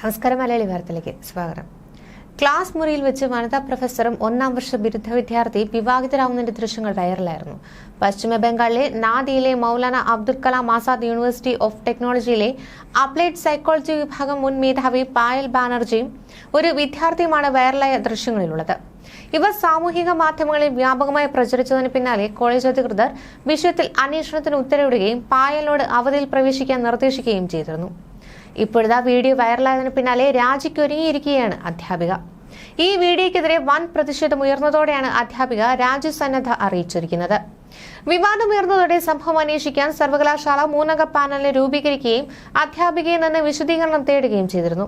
നമസ്കാരം. മലയാളി വാർത്തയിലേക്ക് സ്വാഗതം. ക്ലാസ് മുറിയിൽ വെച്ച് വനിതാ പ്രൊഫസറും ഒന്നാം വർഷ ബിരുദ വിദ്യാർത്ഥി വിവാഹിതരാവുന്നതിന്റെ ദൃശ്യങ്ങൾ വൈറലായിരുന്നു. പശ്ചിമ ബംഗാളിലെ നാദിയിലെ മൗലാന അബ്ദുൽ കലാം ആസാദ് യൂണിവേഴ്സിറ്റി ഓഫ് ടെക്നോളജിയിലെ അപ്ലൈഡ് സൈക്കോളജി വിഭാഗം മുൻ മേധാവി പായൽ ബാനർജിയും ഒരു വിദ്യാർത്ഥിയുമാണ് വൈറലായ ദൃശ്യങ്ങളിലുള്ളത്. ഇവ സാമൂഹിക മാധ്യമങ്ങളിൽ വ്യാപകമായി പ്രചരിച്ചതിന് പിന്നാലെ കോളേജ് അധികൃതർ വിഷയത്തിൽ അന്വേഷണത്തിന് ഉത്തരവിടുകയും പായലിനോട് അവധിയിൽ പ്രവേശിക്കാൻ നിർദ്ദേശിക്കുകയും ചെയ്തിരുന്നു. ഇപ്പോഴത്തെ വീഡിയോ വൈറലായതിനു പിന്നാലെ രാജിക്കൊരുങ്ങിയിരിക്കുകയാണ് അധ്യാപിക. ഈ വീഡിയോയ്ക്കെതിരെ വൻ പ്രതിഷേധം ഉയർന്നതോടെയാണ് അധ്യാപിക രാജ്യസന്നദ്ധ അറിയിച്ചിരിക്കുന്നത്. വിവാദമുയർന്നതോടെ സംഭവം അന്വേഷിക്കാൻ സർവകലാശാല മൂന്നംഗ പാനലിനെ രൂപീകരിക്കുകയും അധ്യാപികയിൽ നിന്ന് വിശദീകരണം തേടുകയും ചെയ്തിരുന്നു.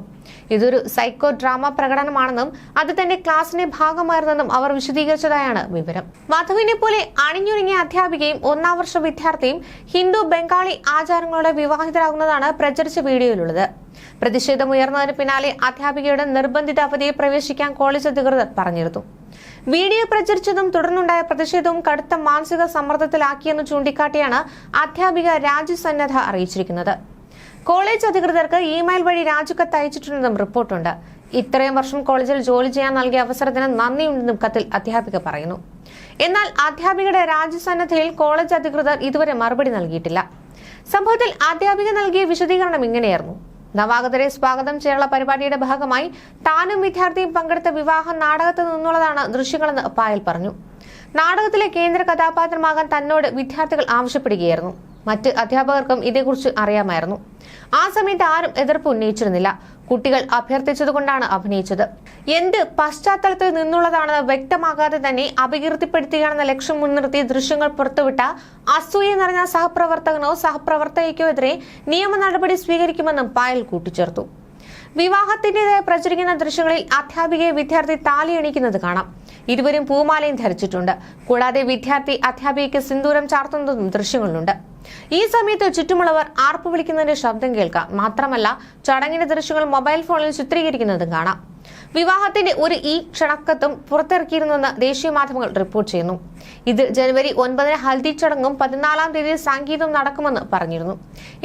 ഇതൊരു സൈക്കോ ഡ്രാമ പ്രകടനമാണെന്നും അത് തന്റെ ക്ലാസിന്റെ ഭാഗമായിരുന്നെന്നും അവർ വിശദീകരിച്ചതായാണ് വിവരം. വധുവിനെ പോലെ അണിഞ്ഞൊരുങ്ങിയ അധ്യാപികയും ഒന്നാം വർഷ വിദ്യാർത്ഥിയും ഹിന്ദു ബംഗാളി ആചാരങ്ങളോടെ വിവാഹിതരാകുന്നതാണ് പ്രചരിച്ച വീഡിയോയിലുള്ളത്. പ്രതിഷേധമുയർന്നതിന് പിന്നാലെ അധ്യാപികയുടെ നിർബന്ധിത അവധിയെ പ്രവേശിക്കാൻ കോളേജ് അധികൃതർ പറഞ്ഞിരുന്നു. വീഡിയോ പ്രചരിച്ചതും തുടർന്നുണ്ടായ പ്രതിഷേധവും കടുത്ത മാനസിക സമ്മർദ്ദത്തിലാക്കിയെന്ന് ചൂണ്ടിക്കാട്ടിയാണ് അധ്യാപിക രാജ്യസന്നദ്ധ അറിയിച്ചിരിക്കുന്നത്. കോളേജ് അധികൃതർക്ക് ഇമെയിൽ വഴി രാജിക്കത്ത് അയച്ചിട്ടുണ്ടെന്നും റിപ്പോർട്ടുണ്ട്. ഇത്രയും വർഷം കോളേജിൽ ജോലി ചെയ്യാൻ നൽകിയ അവസരത്തിന് നന്ദിയുണ്ടെന്നും കത്തിൽ അധ്യാപിക പറയുന്നു. എന്നാൽ അധ്യാപികയുടെ രാജ്യസന്നദ്ധയിൽ കോളേജ് അധികൃതർ ഇതുവരെ മറുപടി നൽകിയിട്ടില്ല. സംഭവത്തിൽ അധ്യാപിക നൽകിയ വിശദീകരണം ഇങ്ങനെയായിരുന്നു: നവാഗതരെ സ്വാഗതം ചെയ്യാനുള്ള പരിപാടിയുടെ ഭാഗമായി താനും വിദ്യാർത്ഥിയും പങ്കെടുത്ത വിവാഹ നാടകത്തിൽ നിന്നുള്ളതാണ് ദൃശ്യങ്ങളെന്ന് പായൽ പറഞ്ഞു. നാടകത്തിലെ കേന്ദ്ര കഥാപാത്രമാകാൻ തന്നോട് വിദ്യാർത്ഥികൾ ആവശ്യപ്പെടുകയായിരുന്നു. മറ്റ് അധ്യാപകർക്കും ഇതേക്കുറിച്ച് അറിയാമായിരുന്നു. ആ സമയത്ത് ആരും എതിർപ്പ് ഉന്നയിച്ചിരുന്നില്ല. കുട്ടികൾ അഭ്യർത്ഥിച്ചതുകൊണ്ടാണ് അഭിനയിച്ചത്. എന്ത് പശ്ചാത്തലത്തിൽ നിന്നുള്ളതാണെന്ന് വ്യക്തമാകാതെ തന്നെ അപകീർത്തിപ്പെടുത്തുകയാണെന്ന ലക്ഷ്യം മുൻനിർത്തി ദൃശ്യങ്ങൾ പുറത്തുവിട്ട അസൂയ നിറഞ്ഞ സഹപ്രവർത്തകനോ സഹപ്രവർത്തകയ്ക്കോ എതിരെ നിയമ നടപടി സ്വീകരിക്കുമെന്നും പായൽ കൂട്ടിച്ചേർത്തു. വിവാഹത്തിന്റേതായി പ്രചരിക്കുന്ന ദൃശ്യങ്ങളിൽ അധ്യാപികയെ വിദ്യാർത്ഥി താലി അണിയിക്കുന്നത് കാണാം. ഇരുവരും പൂമാലയും ധരിച്ചിട്ടുണ്ട്. കൂടാതെ വിദ്യാർത്ഥി അധ്യാപികയ്ക്ക് സിന്ദൂരം ചാർത്തുന്നതും ദൃശ്യങ്ങളിലുണ്ട്. ഈ സമയത്ത് ചുറ്റുമുള്ളവർ ആർപ്പ് വിളിക്കുന്നതിന്റെ ശബ്ദം കേൾക്കാം. മാത്രമല്ല, ചടങ്ങിന്റെ ദൃശ്യങ്ങൾ മൊബൈൽ ഫോണിൽ ചിത്രീകരിക്കുന്നതും കാണാം. വിവാഹത്തിന്റെ ഒരു ക്ഷണക്കത്തും പുറത്തിറക്കിയിരുന്നെന്ന് ദേശീയ മാധ്യമങ്ങൾ റിപ്പോർട്ട് ചെയ്യുന്നു. ഇത് ജനുവരി 9 ഹൽദി ചടങ്ങും 14-ാം തീയതി സംഗീതവും നടക്കുമെന്ന് പറഞ്ഞിരുന്നു.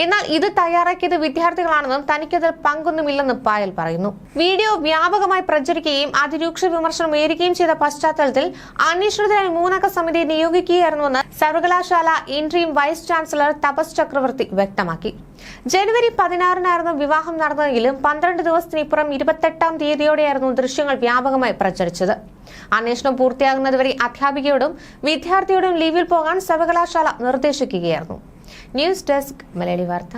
എന്നാൽ ഇത് തയ്യാറാക്കിയത് വിദ്യാർത്ഥികളാണെന്നും തനിക്കതിൽ പങ്കൊന്നുമില്ലെന്നും പായൽ പറയുന്നു. വീഡിയോ വ്യാപകമായി പ്രചരിക്കുകയും അതിരൂക്ഷ വിമർശനം ഉയരുകയും ചെയ്ത പശ്ചാത്തലത്തിൽ അന്വേഷണത്തിനായി മൂന്നംഗ സമിതിയെ നിയോഗിക്കുകയായിരുന്നുവെന്ന് സർവകലാശാല ഇന്ററിം വൈസ് ചാൻസലർ തപസ് ചക്രവർത്തി വ്യക്തമാക്കി. ജനുവരി 16-നായിരുന്നു വിവാഹം നടന്നതെങ്കിലും 12 ദിവസത്തിനിപ്പുറം 28-ാം തീയതിയോടെയായിരുന്നു ദൃശ്യങ്ങൾ വ്യാപകമായി പ്രചരിച്ചത്. അന്വേഷണം പൂർത്തിയാകുന്നതുവരെ അധ്യാപികയോടും വിദ്യാർത്ഥിയോടും ലീവിൽ പോകാൻ സർവകലാശാല നിർദ്ദേശിക്കുകയായിരുന്നു. ന്യൂസ് ഡെസ്ക്, മലയാളി വാർത്ത.